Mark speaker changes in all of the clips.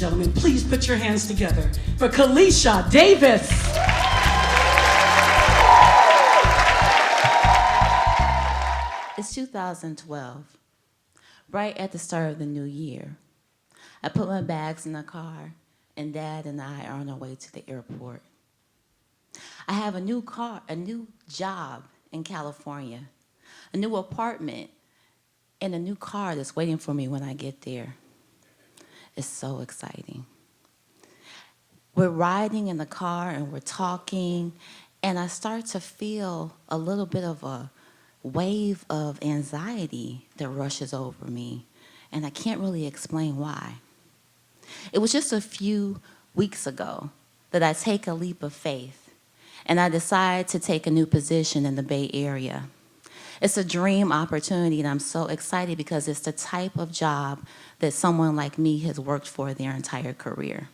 Speaker 1: gentlemen, please put your hands together for Kalisha Davis.
Speaker 2: It's 2012, right at the start of the new year. I put my bags in the car, and Dad and I are on our way to the airport. I have a new job in California, a new apartment, and a new car that's waiting for me when I get there. It's so exciting. We're riding in the car and we're talking, and I start to feel a little bit of a wave of anxiety that rushes over me, and I can't really explain why. It was just a few weeks ago that I take a leap of faith, and I decide to take a new position in the Bay Area. It's a dream opportunity, and I'm so excited because it's the type of job that someone like me has worked for their entire career.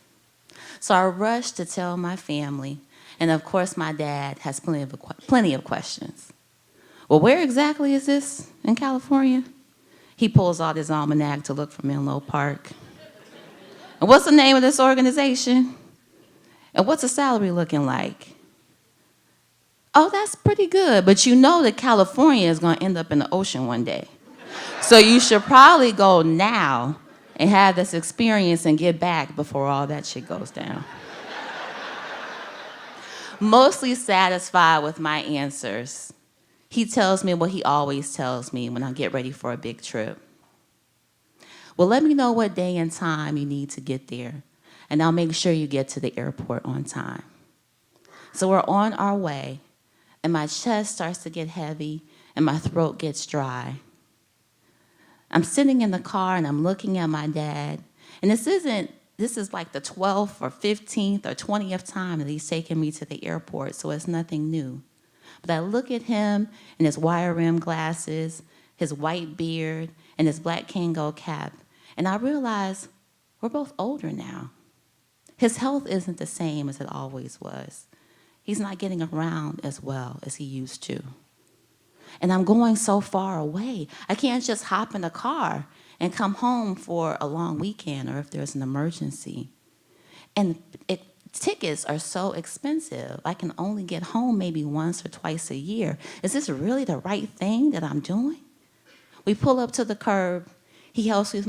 Speaker 2: So I rush to tell my family, and of course my dad has plenty of questions. Well, where exactly is this in California? He pulls out his almanac to look for Menlo Park. And what's the name of this organization? And what's the salary looking like? Oh, that's pretty good, but you know that California is going to end up in the ocean one day. So you should probably go now and have this experience and get back before all that shit goes down. Mostly satisfied with my answers, he tells me what he always tells me when I get ready for a big trip. Well, let me know what day and time you need to get there, and I'll make sure you get to the airport on time. So we're on our way, and my chest starts to get heavy, and my throat gets dry. I'm sitting in the car, and I'm looking at my dad, and this is like the 12th or 15th or 20th time that he's taken me to the airport, so it's nothing new. But I look at him in his wire-rimmed glasses, his white beard, and his black Kango cap, and I realize we're both older now. His health isn't the same as it always was. He's not getting around as well as he used to. And I'm going so far away. I can't just hop in a car and come home for a long weekend or if there's an emergency. And tickets are so expensive. I can only get home maybe once or twice a year. Is this really the right thing that I'm doing? We pull up to the curb. He helps me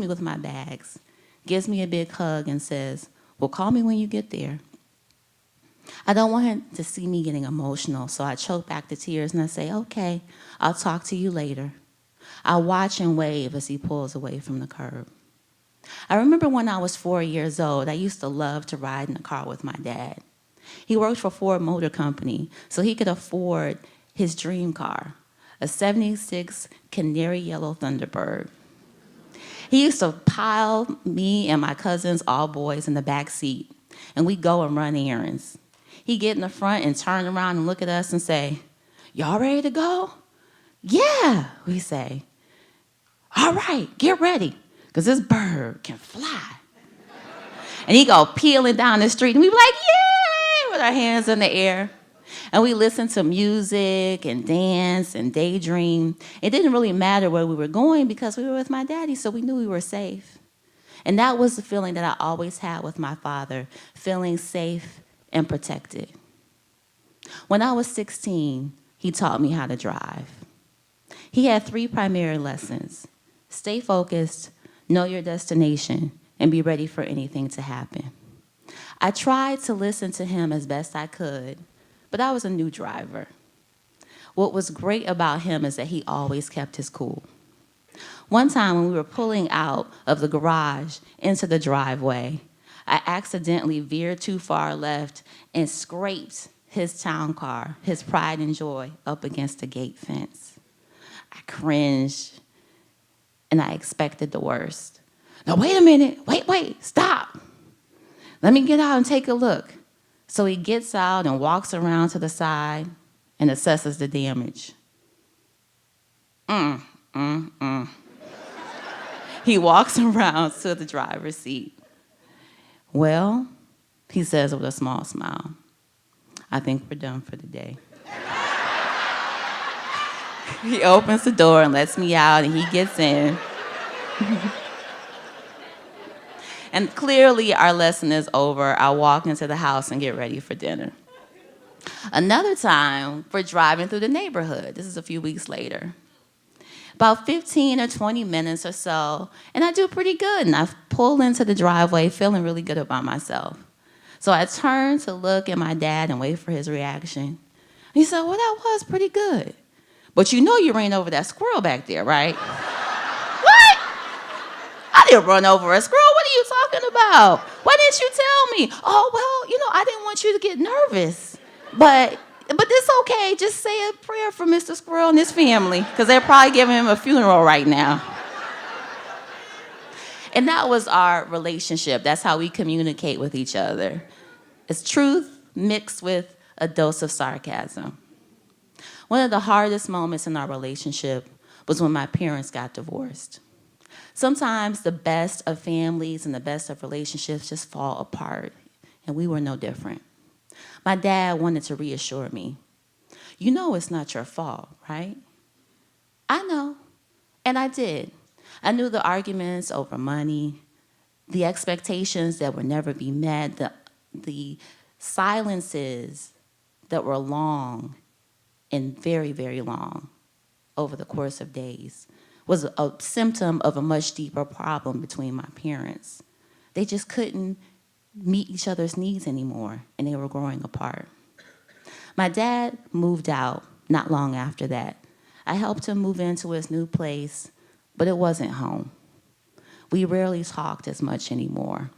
Speaker 2: with my bags, gives me a big hug and says, well, call me when you get there. I don't want him to see me getting emotional, so I choke back the tears and I say, okay, I'll talk to you later. I watch and wave as he pulls away from the curb. I remember when I was 4 years old, I used to love to ride in the car with my dad. He worked for Ford Motor Company, so he could afford his dream car, a 76 canary yellow Thunderbird. He used to pile me and my cousins, all boys, in the back seat, and we'd go and run errands. He'd get in the front and turn around and look at us and say, y'all ready to go? Yeah, we say. All right, get ready, because this bird can fly. And he'd go peeling down the street, and we'd be like, yay, with our hands in the air. And we listened to music and dance and daydream. It didn't really matter where we were going because we were with my daddy, so we knew we were safe. And that was the feeling that I always had with my father, feeling safe and protected. When I was 16, he taught me how to drive. He had 3 primary lessons: stay focused, know your destination, and be ready for anything to happen. I tried to listen to him as best I could, but I was a new driver. What was great about him is that he always kept his cool. One time when we were pulling out of the garage into the driveway, I accidentally veered too far left and scraped his town car, his pride and joy, up against the gate fence. I cringed, and I expected the worst. Now, wait a minute. Wait, stop. Let me get out and take a look. So he gets out and walks around to the side and assesses the damage. He walks around to the driver's seat. Well, he says with a small smile, I think we're done for the day. He opens the door and lets me out, and he gets in. And clearly our lesson is over. I walk into the house and get ready for dinner. Another time, we're driving through the neighborhood. This is a few weeks later. About 15 or 20 minutes or so, and I do pretty good. And I pull into the driveway feeling really good about myself. So I turn to look at my dad and wait for his reaction. He said, well, that was pretty good. But you know you ran over that squirrel back there, right? What? I didn't run over a squirrel. What are you talking about? Why didn't you tell me? Oh, well, I didn't want you to get nervous. But it's okay. Just say a prayer for Mr. Squirrel and his family, because they're probably giving him a funeral right now. And that was our relationship. That's how we communicate with each other. It's truth mixed with a dose of sarcasm. One of the hardest moments in our relationship was when my parents got divorced. Sometimes the best of families and the best of relationships just fall apart, and we were no different. My dad wanted to reassure me. You know it's not your fault, right? I know, and I did. I knew the arguments over money, the expectations that would never be met, the silences that were long and very, very long over the course of days was a symptom of a much deeper problem between my parents. They just couldn't meet each other's needs anymore, and they were growing apart. My dad moved out not long after that. I helped him move into his new place, but it wasn't home. We rarely talked as much anymore,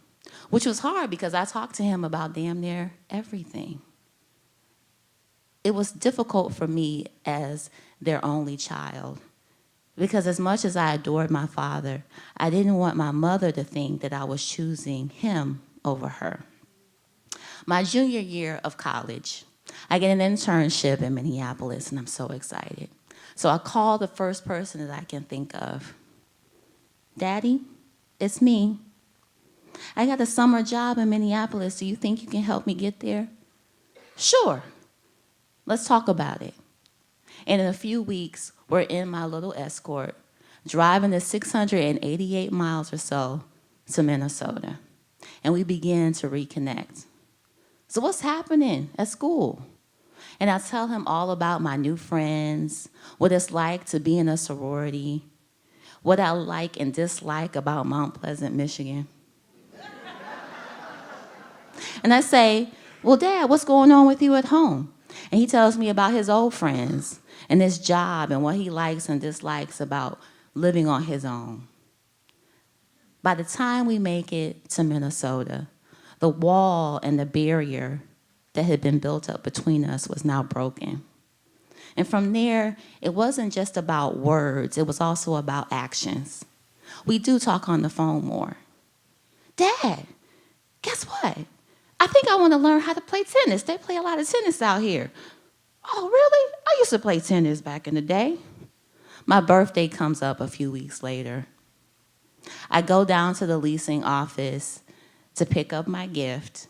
Speaker 2: which was hard because I talked to him about damn near everything. It was difficult for me as their only child because as much as I adored my father, I didn't want my mother to think that I was choosing him over her. My junior year of college, I get an internship in Minneapolis, and I'm so excited. So I call the first person that I can think of. Daddy, it's me. I got a summer job in Minneapolis. Do you think you can help me get there? Sure. Let's talk about it. And in a few weeks, we're in my little Escort, driving the 688 miles or so to Minnesota. And we began to reconnect. So what's happening at school? And I tell him all about my new friends, what it's like to be in a sorority, what I like and dislike about Mount Pleasant, Michigan. And I say, well, Dad, what's going on with you at home? And he tells me about his old friends and his job and what he likes and dislikes about living on his own. By the time we make it to Minnesota, the wall and the barrier that had been built up between us was now broken. And from there, it wasn't just about words, it was also about actions. We do talk on the phone more. Dad, guess what? I think I want to learn how to play tennis. They play a lot of tennis out here. Oh, really? I used to play tennis back in the day. My birthday comes up a few weeks later. I go down to the leasing office to pick up my gift,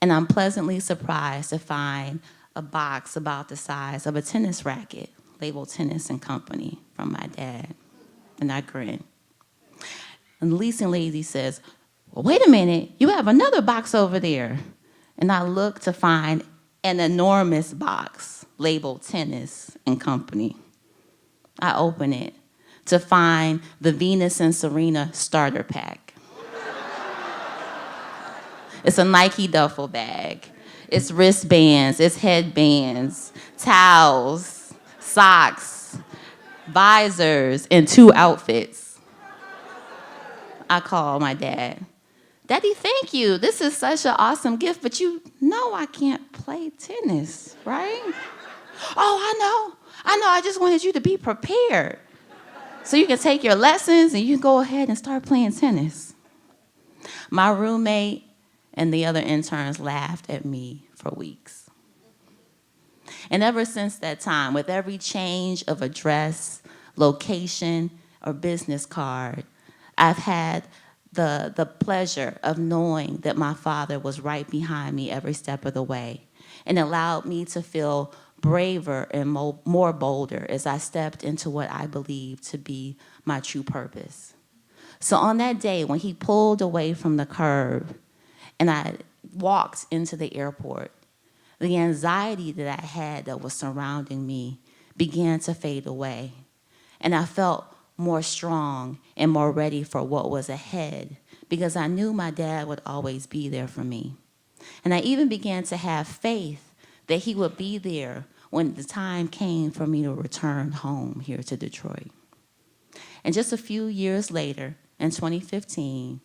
Speaker 2: and I'm pleasantly surprised to find a box about the size of a tennis racket labeled Tennis and Company from my dad. And I grin. And the leasing lady says, well, wait a minute, you have another box over there. And I look to find an enormous box labeled Tennis and Company. I open it to find the Venus and Serena starter pack. It's a Nike duffel bag. It's wristbands, it's headbands, towels, socks, visors, and 2 outfits. I call my dad. Daddy, thank you. This is such an awesome gift, but you know I can't play tennis, right? Oh, I know. I just wanted you to be prepared so you can take your lessons and you can go ahead and start playing tennis. My roommate and the other interns laughed at me for weeks. And ever since that time, with every change of address, location, or business card, I've had the pleasure of knowing that my father was right behind me every step of the way and allowed me to feel braver and more bolder as I stepped into what I believed to be my true purpose. So on that day, when he pulled away from the curb and I walked into the airport, the anxiety that I had that was surrounding me began to fade away. And I felt more strong and more ready for what was ahead because I knew my dad would always be there for me. And I even began to have faith that he would be there when the time came for me to return home here to Detroit. And just a few years later, in 2015,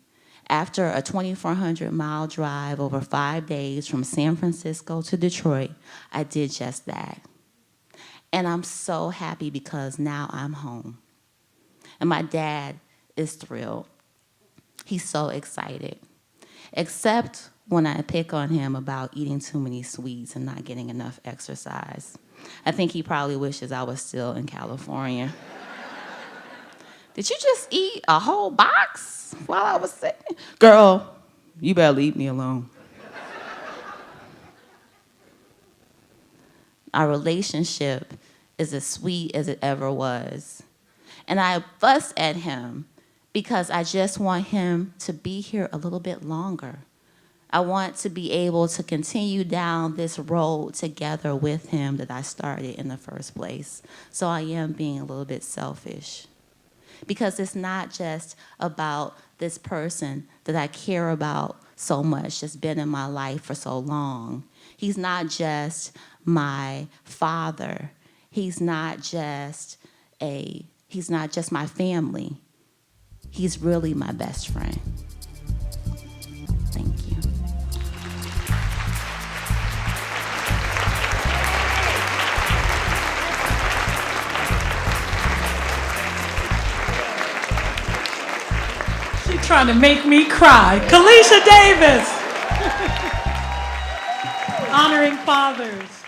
Speaker 2: after a 2,400-mile drive over 5 days from San Francisco to Detroit, I did just that. And I'm so happy because now I'm home. And my dad is thrilled. He's so excited. Except when I pick on him about eating too many sweets and not getting enough exercise. I think he probably wishes I was still in California. Did you just eat a whole box while I was sitting? Girl, you better leave me alone. Our relationship is as sweet as it ever was. And I fuss at him because I just want him to be here a little bit longer. I want to be able to continue down this road together with him that I started in the first place. So I am being a little bit selfish. Because it's not just about this person that I care about so much, that's been in my life for so long. He's not just my father. He's not just my family. He's really my best friend. Thank you.
Speaker 1: She's trying to make me cry. Kalisha Davis. Honoring fathers.